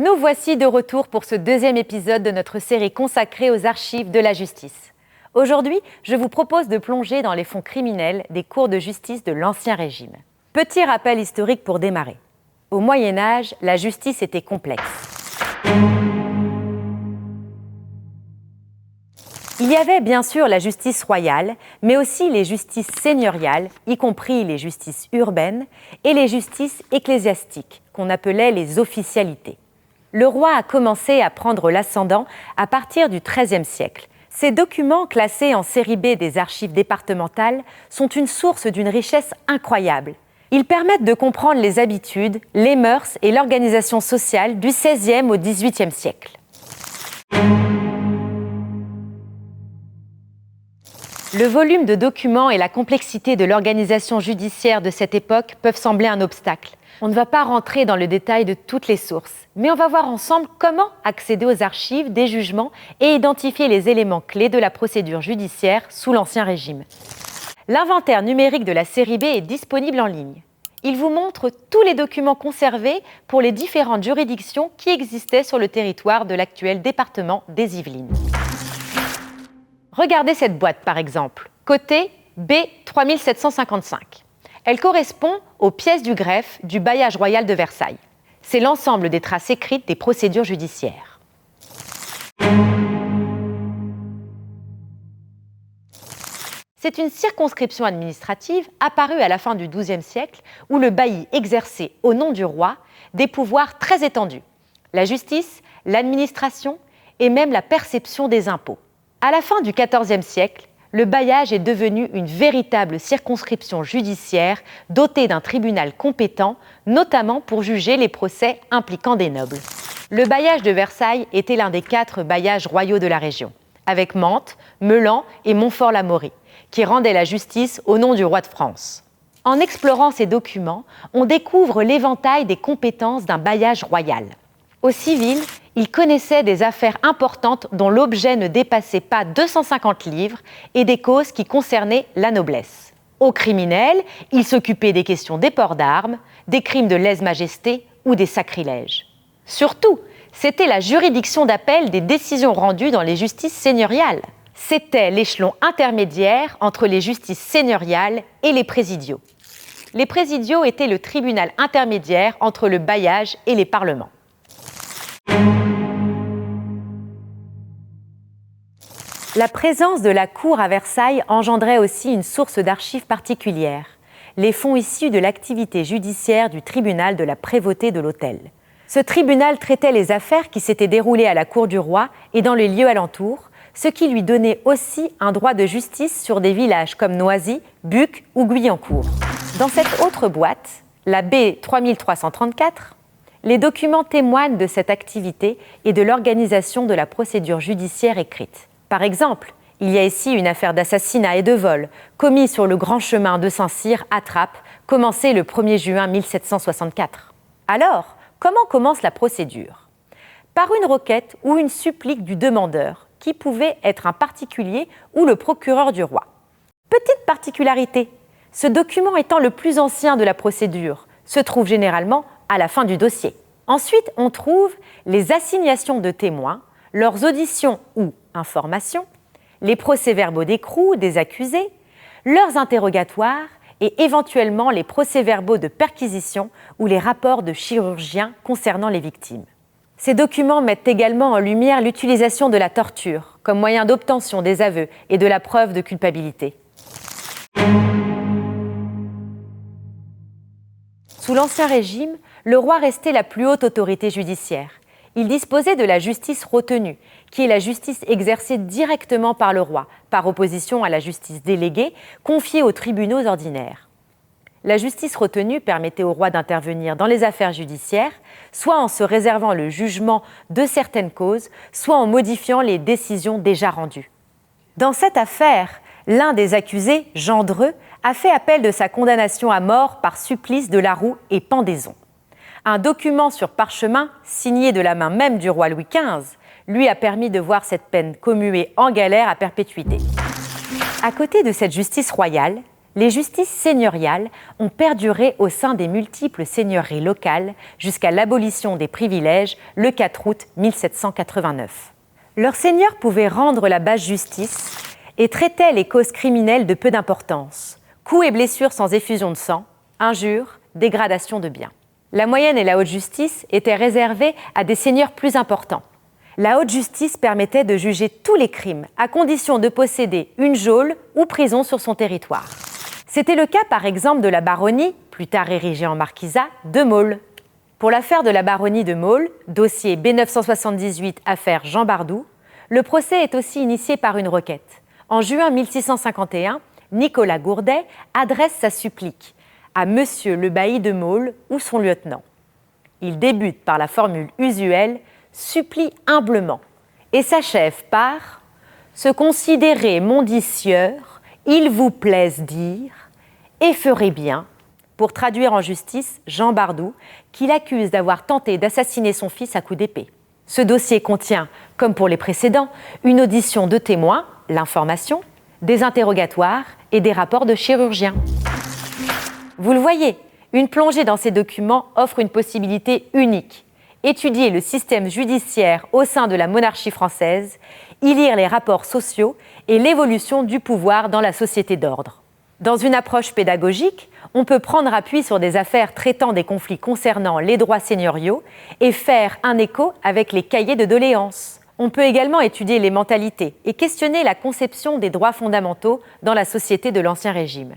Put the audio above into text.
Nous voici de retour pour ce deuxième épisode de notre série consacrée aux archives de la justice. Aujourd'hui, je vous propose de plonger dans les fonds criminels des cours de justice de l'Ancien Régime. Petit rappel historique pour démarrer. Au Moyen Âge, la justice était complexe. Il y avait bien sûr la justice royale, mais aussi les justices seigneuriales, y compris les justices urbaines, et les justices ecclésiastiques, qu'on appelait les officialités. Le roi a commencé à prendre l'ascendant à partir du XIIIe siècle. Ces documents, classés en série B des archives départementales, sont une source d'une richesse incroyable. Ils permettent de comprendre les habitudes, les mœurs et l'organisation sociale du XVIe au XVIIIe siècle. Le volume de documents et la complexité de l'organisation judiciaire de cette époque peuvent sembler un obstacle. On ne va pas rentrer dans le détail de toutes les sources, mais on va voir ensemble comment accéder aux archives des jugements et identifier les éléments clés de la procédure judiciaire sous l'Ancien Régime. L'inventaire numérique de la série B est disponible en ligne. Il vous montre tous les documents conservés pour les différentes juridictions qui existaient sur le territoire de l'actuel département des Yvelines. Regardez cette boîte par exemple, côté B3755. Elle correspond aux pièces du greffe du bailliage royal de Versailles. C'est l'ensemble des traces écrites des procédures judiciaires. C'est une circonscription administrative apparue à la fin du XIIe siècle où le bailli exerçait au nom du roi des pouvoirs très étendus, la justice, l'administration et même la perception des impôts. À la fin du XIVe siècle, le bailliage est devenu une véritable circonscription judiciaire dotée d'un tribunal compétent, notamment pour juger les procès impliquant des nobles. Le bailliage de Versailles était l'un des 4 bailliages royaux de la région, avec Mantes, Meulan et Montfort-l'Amaury, qui rendaient la justice au nom du roi de France. En explorant ces documents, on découvre l'éventail des compétences d'un bailliage royal. Au civil, il connaissait des affaires importantes dont l'objet ne dépassait pas 250 livres et des causes qui concernaient la noblesse. Au criminel, il s'occupait des questions des ports d'armes, des crimes de lèse-majesté ou des sacrilèges. Surtout, c'était la juridiction d'appel des décisions rendues dans les justices seigneuriales. C'était l'échelon intermédiaire entre les justices seigneuriales et les présidiaux. Les présidiaux étaient le tribunal intermédiaire entre le bailliage et les parlements. La présence de la cour à Versailles engendrait aussi une source d'archives particulière, les fonds issus de l'activité judiciaire du tribunal de la prévôté de l'hôtel. Ce tribunal traitait les affaires qui s'étaient déroulées à la cour du roi et dans les lieux alentours, ce qui lui donnait aussi un droit de justice sur des villages comme Noisy, Buc ou Guyancourt. Dans cette autre boîte, la B3334, les documents témoignent de cette activité et de l'organisation de la procédure judiciaire écrite. Par exemple, il y a ici une affaire d'assassinat et de vol commis sur le grand chemin de Saint-Cyr à Trappes, commencée le 1er juin 1764. Alors, comment commence la procédure ? Par une requête ou une supplique du demandeur, qui pouvait être un particulier ou le procureur du roi. Petite particularité, ce document étant le plus ancien de la procédure, se trouve généralement à la fin du dossier. Ensuite, on trouve les assignations de témoins, leurs auditions ou informations, les procès-verbaux d'écrou des accusés, leurs interrogatoires et éventuellement les procès-verbaux de perquisition ou les rapports de chirurgiens concernant les victimes. Ces documents mettent également en lumière l'utilisation de la torture comme moyen d'obtention des aveux et de la preuve de culpabilité. Sous l'Ancien Régime, le roi restait la plus haute autorité judiciaire. Il disposait de la justice retenue, qui est la justice exercée directement par le roi, par opposition à la justice déléguée, confiée aux tribunaux ordinaires. La justice retenue permettait au roi d'intervenir dans les affaires judiciaires, soit en se réservant le jugement de certaines causes, soit en modifiant les décisions déjà rendues. Dans cette affaire, l'un des accusés, Jean Dreux, a fait appel de sa condamnation à mort par supplice de la roue et pendaison. Un document sur parchemin, signé de la main même du roi Louis XV, lui a permis de voir cette peine commuée en galère à perpétuité. À côté de cette justice royale, les justices seigneuriales ont perduré au sein des multiples seigneuries locales jusqu'à l'abolition des privilèges le 4 août 1789. Leurs seigneurs pouvaient rendre la basse justice et traitaient les causes criminelles de peu d'importance, coups et blessures sans effusion de sang, injures, dégradation de biens. La moyenne et la haute justice étaient réservées à des seigneurs plus importants. La haute justice permettait de juger tous les crimes, à condition de posséder une geôle ou prison sur son territoire. C'était le cas par exemple de la baronnie, plus tard érigée en marquisat, de Maule. Pour l'affaire de la baronnie de Maule, dossier B978 affaire Jean Bardou, le procès est aussi initié par une requête. En juin 1651, Nicolas Gourdet adresse sa supplique à Monsieur le bailli de Maule ou son lieutenant. Il débute par la formule usuelle « supplie humblement » et s'achève par « se considérer mon dit sieur, il vous plaise dire, et ferez bien » pour traduire en justice Jean Bardou, qui l'accuse d'avoir tenté d'assassiner son fils à coups d'épée. Ce dossier contient, comme pour les précédents, une audition de témoins, l'information, des interrogatoires et des rapports de chirurgiens. Vous le voyez, une plongée dans ces documents offre une possibilité unique. Étudier le système judiciaire au sein de la monarchie française, y lire les rapports sociaux et l'évolution du pouvoir dans la société d'ordre. Dans une approche pédagogique, on peut prendre appui sur des affaires traitant des conflits concernant les droits seigneuriaux et faire un écho avec les cahiers de doléances. On peut également étudier les mentalités et questionner la conception des droits fondamentaux dans la société de l'Ancien Régime.